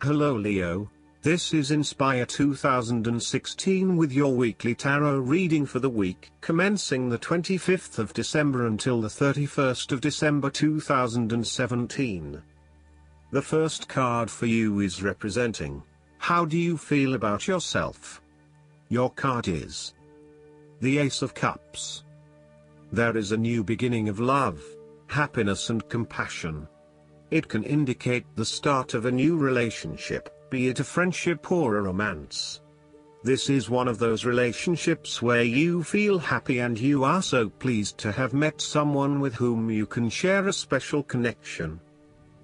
Hello Leo, this is Inspire 2016 with your weekly tarot reading for the week commencing the 25th of December until the 31st of December 2017. The first card for you is representing, how do you feel about yourself? Your card is the Ace of Cups. There is a new beginning of love, happiness and compassion. It can indicate the start of a new relationship, be it a friendship or a romance. This is one of those relationships where you feel happy and you are so pleased to have met someone with whom you can share a special connection.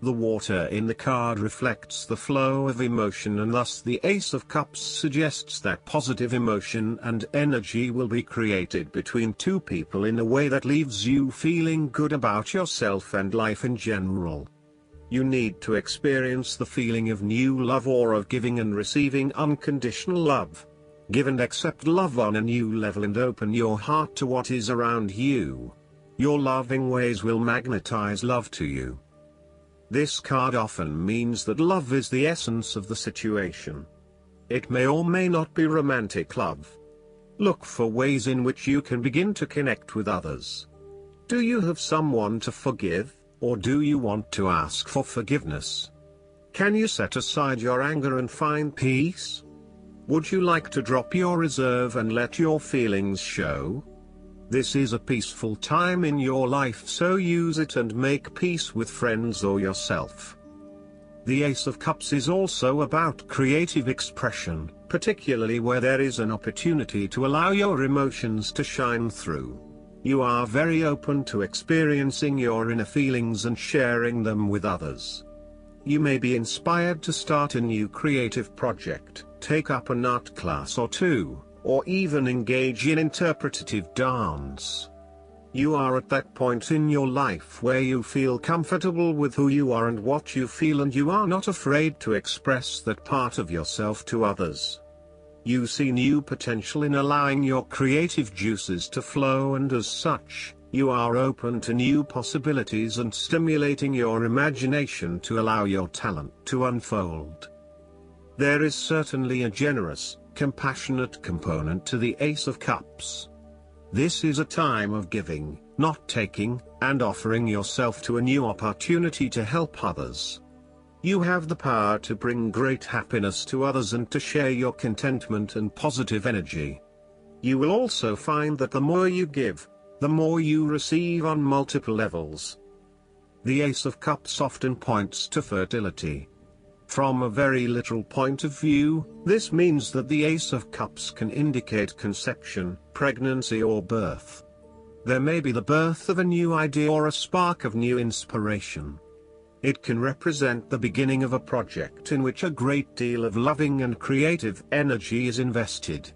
The water in the card reflects the flow of emotion, and thus the Ace of Cups suggests that positive emotion and energy will be created between two people in a way that leaves you feeling good about yourself and life in general. You need to experience the feeling of new love or of giving and receiving unconditional love. Give and accept love on a new level and open your heart to what is around you. Your loving ways will magnetize love to you. This card often means that love is the essence of the situation. It may or may not be romantic love. Look for ways in which you can begin to connect with others. Do you have someone to forgive? Or do you want to ask for forgiveness? Can you set aside your anger and find peace? Would you like to drop your reserve and let your feelings show? This is a peaceful time in your life, so use it and make peace with friends or yourself. The Ace of Cups is also about creative expression, particularly where there is an opportunity to allow your emotions to shine through. You are very open to experiencing your inner feelings and sharing them with others. You may be inspired to start a new creative project, take up an art class or two, or even engage in interpretative dance. You are at that point in your life where you feel comfortable with who you are and what you feel, and you are not afraid to express that part of yourself to others. You see new potential in allowing your creative juices to flow, and as such, you are open to new possibilities and stimulating your imagination to allow your talent to unfold. There is certainly a generous, compassionate component to the Ace of Cups. This is a time of giving, not taking, and offering yourself to a new opportunity to help others. You have the power to bring great happiness to others and to share your contentment and positive energy. You will also find that the more you give, the more you receive on multiple levels. The Ace of Cups often points to fertility. From a very literal point of view, this means that the Ace of Cups can indicate conception, pregnancy or birth. There may be the birth of a new idea or a spark of new inspiration. It can represent the beginning of a project in which a great deal of loving and creative energy is invested.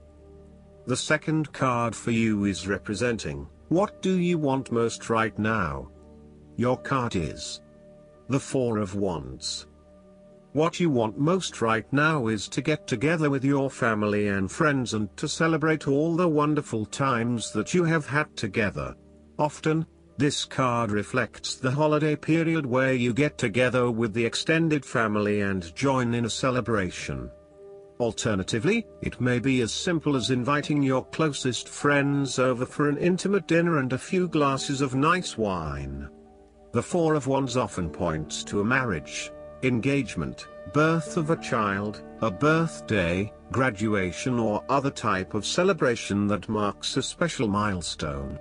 The second card for you is representing, what do you want most right now? Your card is the Four of Wands. What you want most right now is to get together with your family and friends and to celebrate all the wonderful times that you have had together. Often, this card reflects the holiday period where you get together with the extended family and join in a celebration. Alternatively, it may be as simple as inviting your closest friends over for an intimate dinner and a few glasses of nice wine. The Four of Wands often points to a marriage, engagement, birth of a child, a birthday, graduation or other type of celebration that marks a special milestone.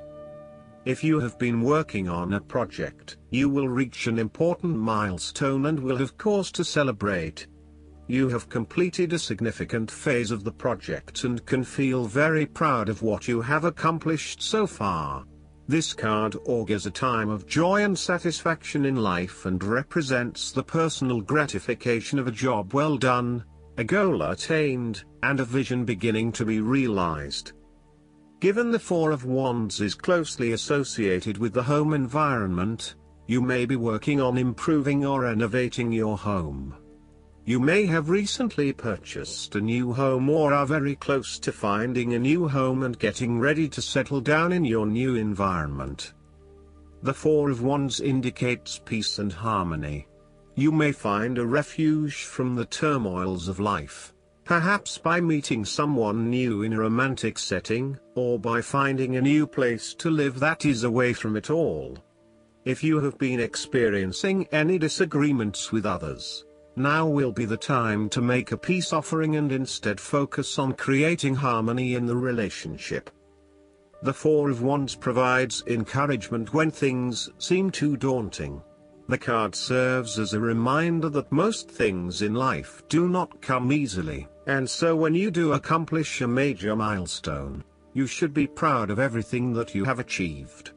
If you have been working on a project, you will reach an important milestone and will have cause to celebrate. You have completed a significant phase of the project and can feel very proud of what you have accomplished so far. This card augurs a time of joy and satisfaction in life and represents the personal gratification of a job well done, a goal attained, and a vision beginning to be realized. Given the Four of Wands is closely associated with the home environment, you may be working on improving or renovating your home. You may have recently purchased a new home or are very close to finding a new home and getting ready to settle down in your new environment. The Four of Wands indicates peace and harmony. You may find a refuge from the turmoils of life, perhaps by meeting someone new in a romantic setting, or by finding a new place to live that is away from it all. If you have been experiencing any disagreements with others, now will be the time to make a peace offering and instead focus on creating harmony in the relationship. The Four of Wands provides encouragement when things seem too daunting. The card serves as a reminder that most things in life do not come easily, and so when you do accomplish a major milestone, you should be proud of everything that you have achieved.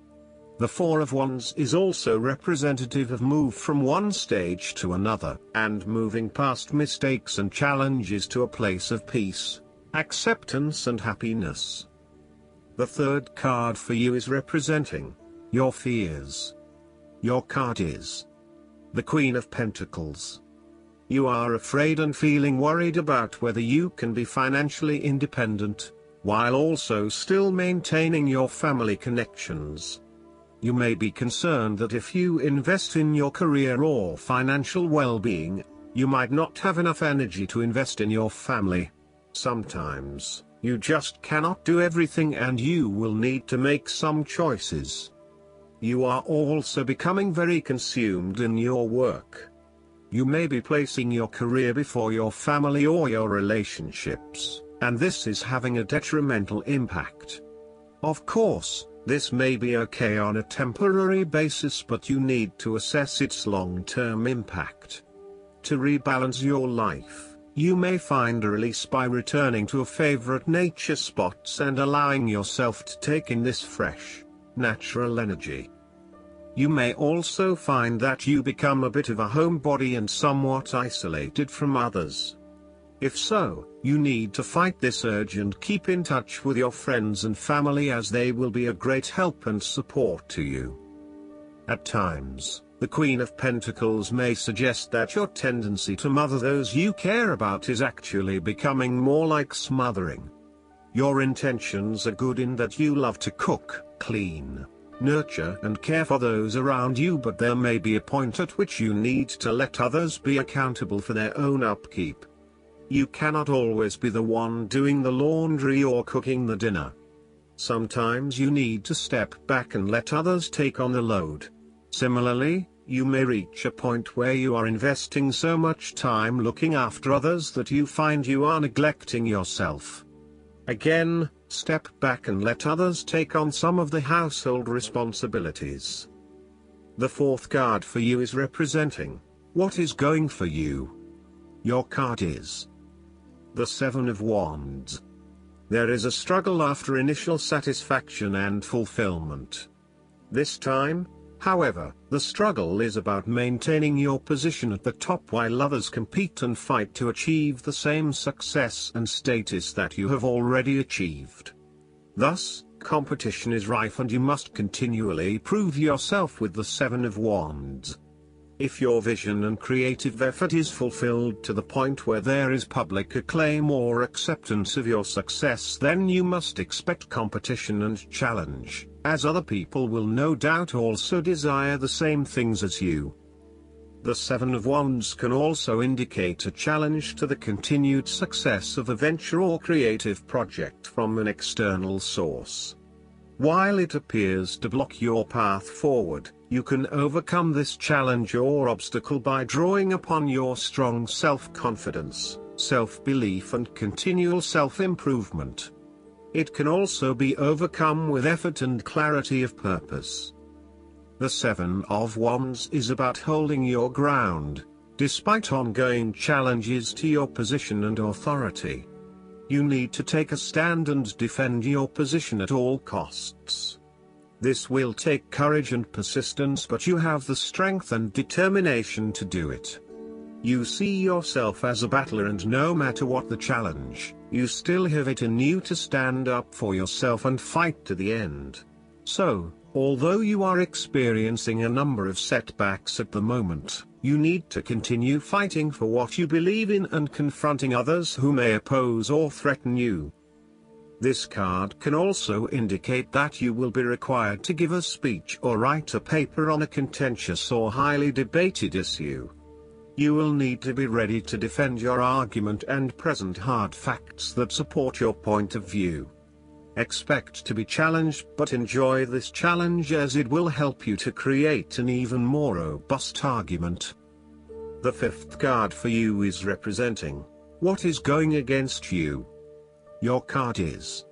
The Four of Wands is also representative of move from one stage to another, and moving past mistakes and challenges to a place of peace, acceptance and happiness. The third card for you is representing your fears. Your card is the Queen of Pentacles. You are afraid and feeling worried about whether you can be financially independent, while also still maintaining your family connections. You may be concerned that if you invest in your career or financial well-being, you might not have enough energy to invest in your family. Sometimes, you just cannot do everything and you will need to make some choices. You are also becoming very consumed in your work. You may be placing your career before your family or your relationships, and this is having a detrimental impact. Of course, this may be okay on a temporary basis, but you need to assess its long-term impact. To rebalance your life, you may find a release by returning to a favorite nature spots and allowing yourself to take in this fresh, natural energy. You may also find that you become a bit of a homebody and somewhat isolated from others. If so, you need to fight this urge and keep in touch with your friends and family, as they will be a great help and support to you. At times, the Queen of Pentacles may suggest that your tendency to mother those you care about is actually becoming more like smothering. Your intentions are good in that you love to cook, clean, nurture and care for those around you, but there may be a point at which you need to let others be accountable for their own upkeep. You cannot always be the one doing the laundry or cooking the dinner. Sometimes you need to step back and let others take on the load. Similarly, you may reach a point where you are investing so much time looking after others that you find you are neglecting yourself. Again, step back and let others take on some of the household responsibilities. The fourth card for you is representing what is going for you. Your card is the Seven of Wands. There is a struggle after initial satisfaction and fulfillment. This time, however, the struggle is about maintaining your position at the top while others compete and fight to achieve the same success and status that you have already achieved. Thus, competition is rife and you must continually prove yourself with the Seven of Wands. If your vision and creative effort is fulfilled to the point where there is public acclaim or acceptance of your success, then you must expect competition and challenge, as other people will no doubt also desire the same things as you. The Seven of Wands can also indicate a challenge to the continued success of a venture or creative project from an external source. While it appears to block your path forward, you can overcome this challenge or obstacle by drawing upon your strong self-confidence, self-belief and continual self-improvement. It can also be overcome with effort and clarity of purpose. The Seven of Wands is about holding your ground, despite ongoing challenges to your position and authority. You need to take a stand and defend your position at all costs. This will take courage and persistence, but you have the strength and determination to do it. You see yourself as a battler, and no matter what the challenge, you still have it in you to stand up for yourself and fight to the end. So, although you are experiencing a number of setbacks at the moment, you need to continue fighting for what you believe in and confronting others who may oppose or threaten you. This card can also indicate that you will be required to give a speech or write a paper on a contentious or highly debated issue. You will need to be ready to defend your argument and present hard facts that support your point of view. Expect to be challenged, but enjoy this challenge as it will help you to create an even more robust argument. The fifth card for you is representing what is going against you. Your card is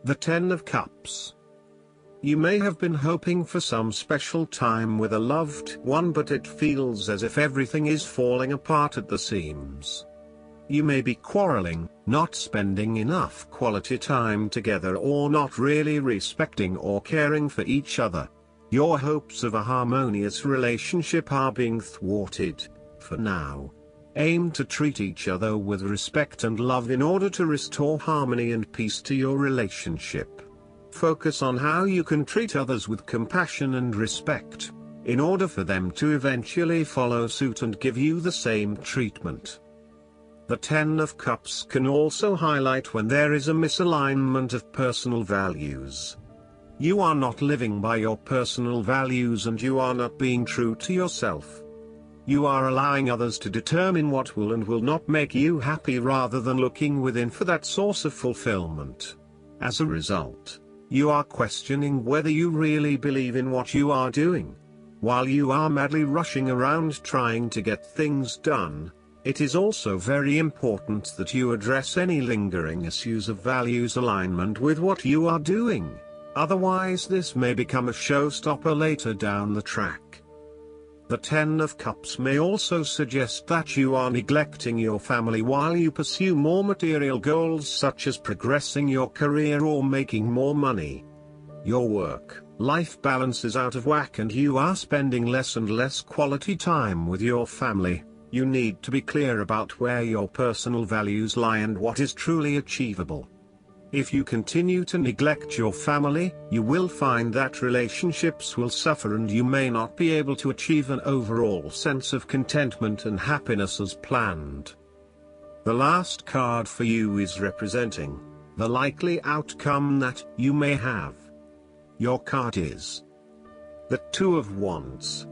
the Ten of Cups. You may have been hoping for some special time with a loved one, but it feels as if everything is falling apart at the seams. You may be quarreling, not spending enough quality time together, or not really respecting or caring for each other. Your hopes of a harmonious relationship are being thwarted, for now. Aim to treat each other with respect and love in order to restore harmony and peace to your relationship. Focus on how you can treat others with compassion and respect, in order for them to eventually follow suit and give you the same treatment. The Ten of Cups can also highlight when there is a misalignment of personal values. You are not living by your personal values and you are not being true to yourself. You are allowing others to determine what will and will not make you happy rather than looking within for that source of fulfillment. As a result, you are questioning whether you really believe in what you are doing. While you are madly rushing around trying to get things done, it is also very important that you address any lingering issues of values alignment with what you are doing. Otherwise, this may become a showstopper later down the track. The Ten of Cups may also suggest that you are neglecting your family while you pursue more material goals such as progressing your career or making more money. Your work-life balance is out of whack and you are spending less and less quality time with your family. You need to be clear about where your personal values lie and what is truly achievable. If you continue to neglect your family, you will find that relationships will suffer and you may not be able to achieve an overall sense of contentment and happiness as planned. The last card for you is representing the likely outcome that you may have. Your card is the Two of Wands.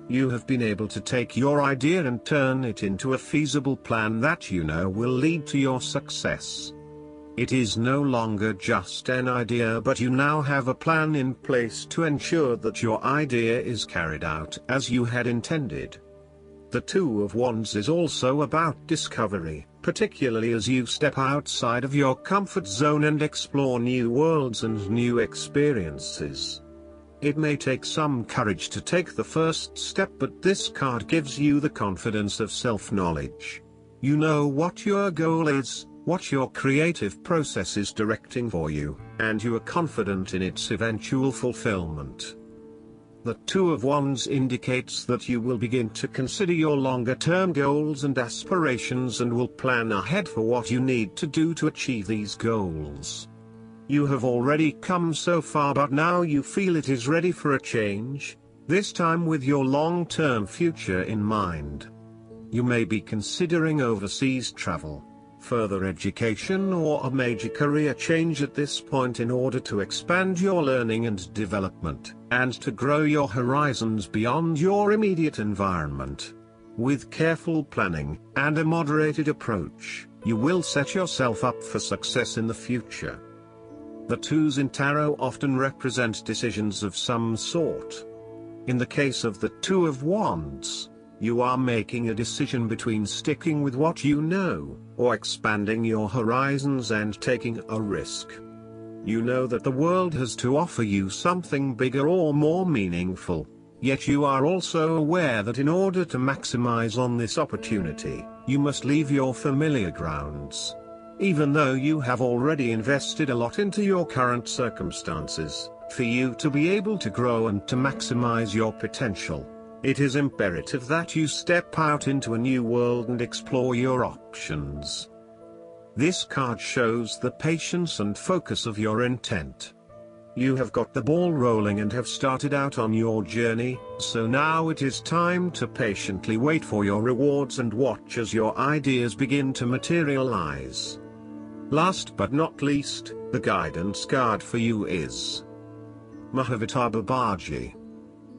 You have been able to take your idea and turn it into a feasible plan that you know will lead to your success. It is no longer just an idea, but you now have a plan in place to ensure that your idea is carried out as you had intended. The Two of Wands is also about discovery, particularly as you step outside of your comfort zone and explore new worlds and new experiences. It may take some courage to take the first step, but this card gives you the confidence of self-knowledge. You know what your goal is, what your creative process is directing for you, and you are confident in its eventual fulfillment. The Two of Wands indicates that you will begin to consider your longer-term goals and aspirations and will plan ahead for what you need to do to achieve these goals. You have already come so far, but now you feel it is ready for a change, this time with your long-term future in mind. You may be considering overseas travel, further education, or a major career change at this point in order to expand your learning and development, and to grow your horizons beyond your immediate environment. With careful planning and a moderated approach, you will set yourself up for success in the future. The twos in tarot often represent decisions of some sort. In the case of the Two of Wands, You are making a decision between sticking with what you know, or expanding your horizons and taking a risk. You know that the world has to offer you something bigger or more meaningful, yet you are also aware that in order to maximize on this opportunity, you must leave your familiar grounds. Even though you have already invested a lot into your current circumstances, for you to be able to grow and to maximize your potential, it is imperative that you step out into a new world and explore your options. This card shows the patience and focus of your intent. You have got the ball rolling and have started out on your journey, so now it is time to patiently wait for your rewards and watch as your ideas begin to materialize. Last but not least, the guidance card for you is Mahavita Babaji.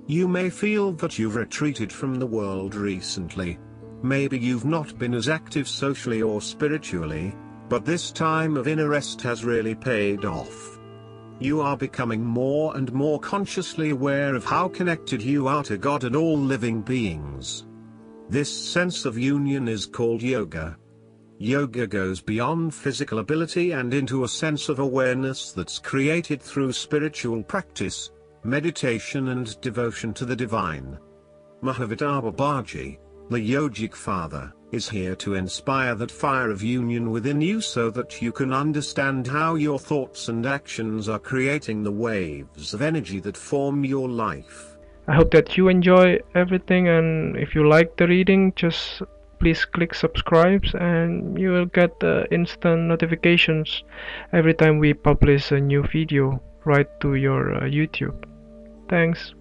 You may feel that you've retreated from the world recently. Maybe you've not been as active socially or spiritually, but this time of inner rest has really paid off. You are becoming more and more consciously aware of how connected you are to God and all living beings. This sense of union is called yoga. Yoga goes beyond physical ability and into a sense of awareness that's created through spiritual practice, meditation and devotion to the divine. Mahavita Babaji, the yogic father, is here to inspire that fire of union within you so that you can understand how your thoughts and actions are creating the waves of energy that form your life. I hope that you enjoy everything, and if you like the reading, just please click subscribe and you will get instant notifications every time we publish a new video right to your YouTube. Thanks.